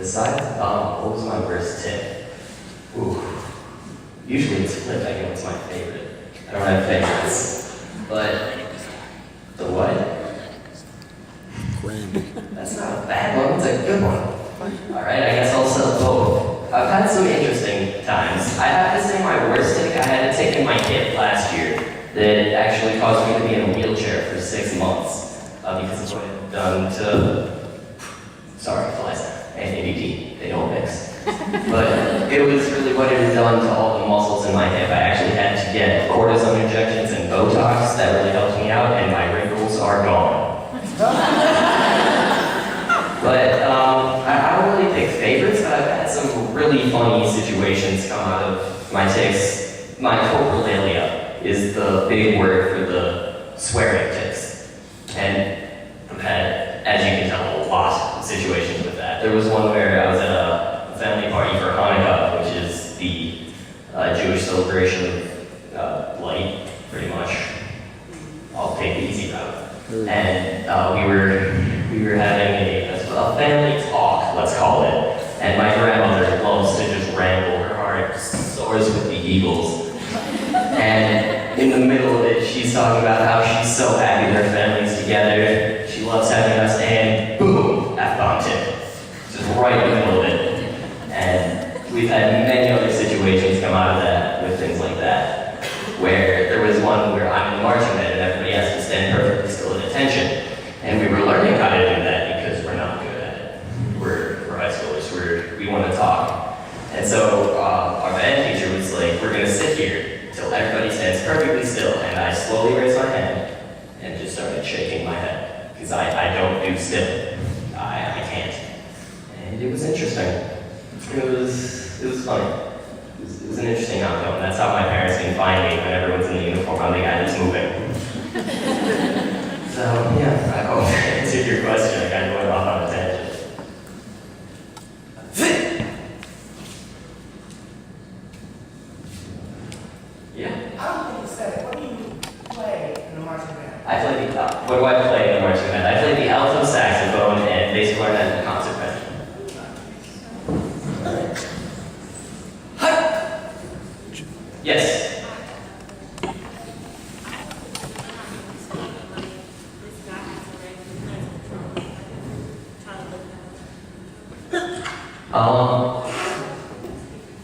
Besides, what was my worst tip? Ooh. Usually it's flipped, I know what's my favorite. I don't have favorites. But, the what? Brandy. That's not a bad one, it's a good one. Alright, I guess I'll sell both. I've had some interesting times. I have to say my worst tip, I had a tick in my hip last year that actually caused me to be in a wheelchair for 6 months because of what it had done to, sorry, flies and ADD, they don't mix. But it was really what it had done to all the muscles in my hip. I actually had to get cortisone injections and Botox that really helped me out, and my wrinkles are gone. But I don't really pick favorites, but I've had some really funny situations come out of my tics. My coprolalia is the big word for the swearing tics. And I've had, as you can tell, a lot of situations with that. There was one where I was at a family party for Hanukkah, which is the Jewish celebration of light, pretty much. I'll take the easy route. And we were having a family talk, let's call it. And my grandmother loves to just ramble. Her heart soars with the Eagles. And in the middle of it, she's talking about how she's so happy their family's together. She loves having us, and boom, F-bomb tip. Just right in the middle of it. And we've had many other situations come out of that with things like that. Where there was one where I'm in the marching band and everybody has to stand perfectly still at attention. And we were learning how to do that because we're not good at it. We're high schoolers, we want to talk. And so our band teacher was like, we're going to sit here till everybody stands perfectly still. And I slowly raised my hand and just started shaking my head. Because I don't do still. I can't. And it was interesting. It was funny. It was an interesting outcome. That's how my parents can find me when everyone's in the uniform. I'm the guy that's moving. So, yeah, I hope I answered your question. I kind of went off on a tangent. Yeah? I don't think you said it. What do you play in the marching band? I play the, what do I play in the marching band? I play the alto saxophone and bass clarinet and concert band. Yes.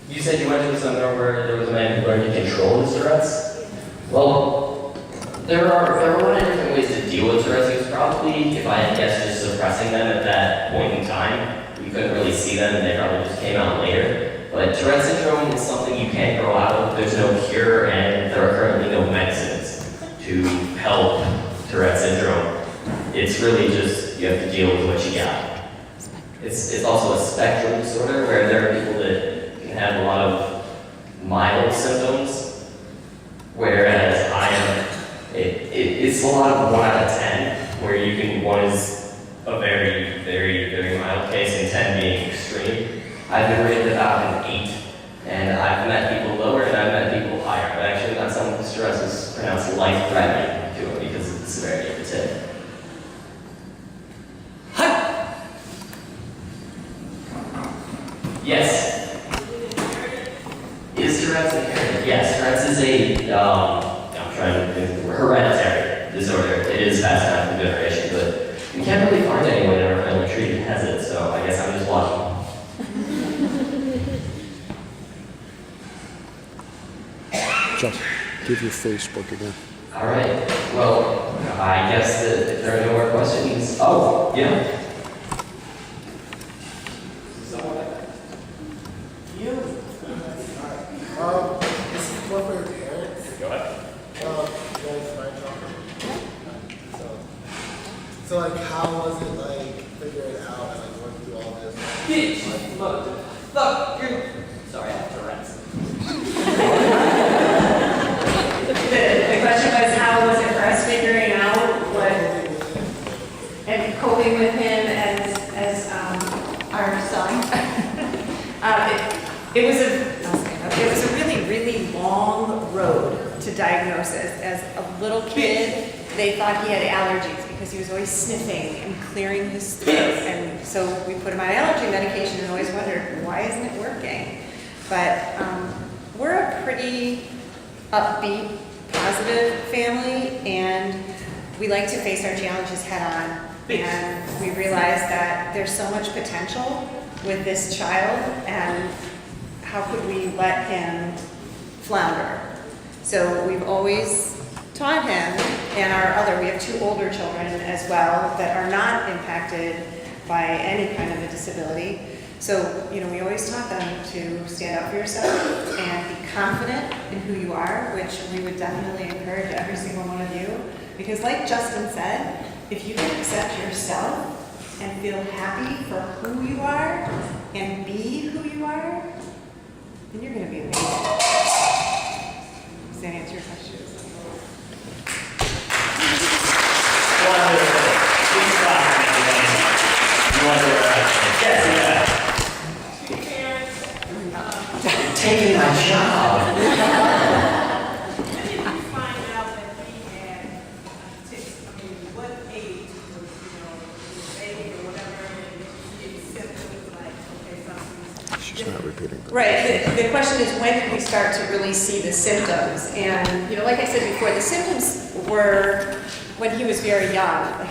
You said you went to a seminar where there was a man who learned to control his Tourette's? Well, there are a lot of different ways to deal with Tourette's. He was probably, if I had guessed, just suppressing them at that point in time. You couldn't really see them and they probably just came out later. But Tourette's syndrome is something you can't grow out of. There's no cure and there are currently no medicines to help Tourette's syndrome. It's really just, you have to deal with what you got. It's also a spectrum disorder where there are people that can have a lot of mild symptoms, whereas it's a lot of 1 out of 10, where you can, 1 is a very, very, very mild case and 10 being extreme. I've been rated about an 8, and I've met people lower and I've met people higher, but actually not some of the stress is pronounced life-threatening to it because of the severity of the tip. Yes. Is Tourette's inherited? Yes, Tourette's is I'm trying to think of the word, hereditary disorder. It is passed down from generation, but we can't really find anyone in our family tree that has it, so I guess I'm just lucky. Just give your Facebook again. All right. Well, I guess that if there are no more questions. Oh, yeah. This is more for your parents. Go ahead. You guys mind talking? So like, how was it like figuring it out and like working through all this? Bitch! Look, you're... Sorry, I have Tourette's. The question was, how was it for us figuring out what, and coping with him as our son? It was a really, really long road to diagnosis. As a little kid, they thought he had allergies because he was always sniffing and clearing his throat and So we put him on allergy medication and always wondered, why isn't it working? But we're a pretty upbeat, positive family, and we like to face our challenges head on. And we realize that there's so much potential with this child, and how could we let him flounder? So we've always taught him, and we have 2 older children as well that are not impacted by any kind of a disability. So, you know, we always taught them to stand up for yourself and be confident in who you are, which we would definitely encourage every single one of you. Because like Justin said, if you can accept yourself and feel happy for who you are and be who you are, then you're going to be amazing. Does that answer your question? Taking my job. When did you find out that he had tics? I mean, what age was, was baby or whatever, and did you see symptoms like, okay, something's She's not repeating that. Right. The question is, when did we start to really see the symptoms? And, you know, like I said before, the symptoms were when he was very young.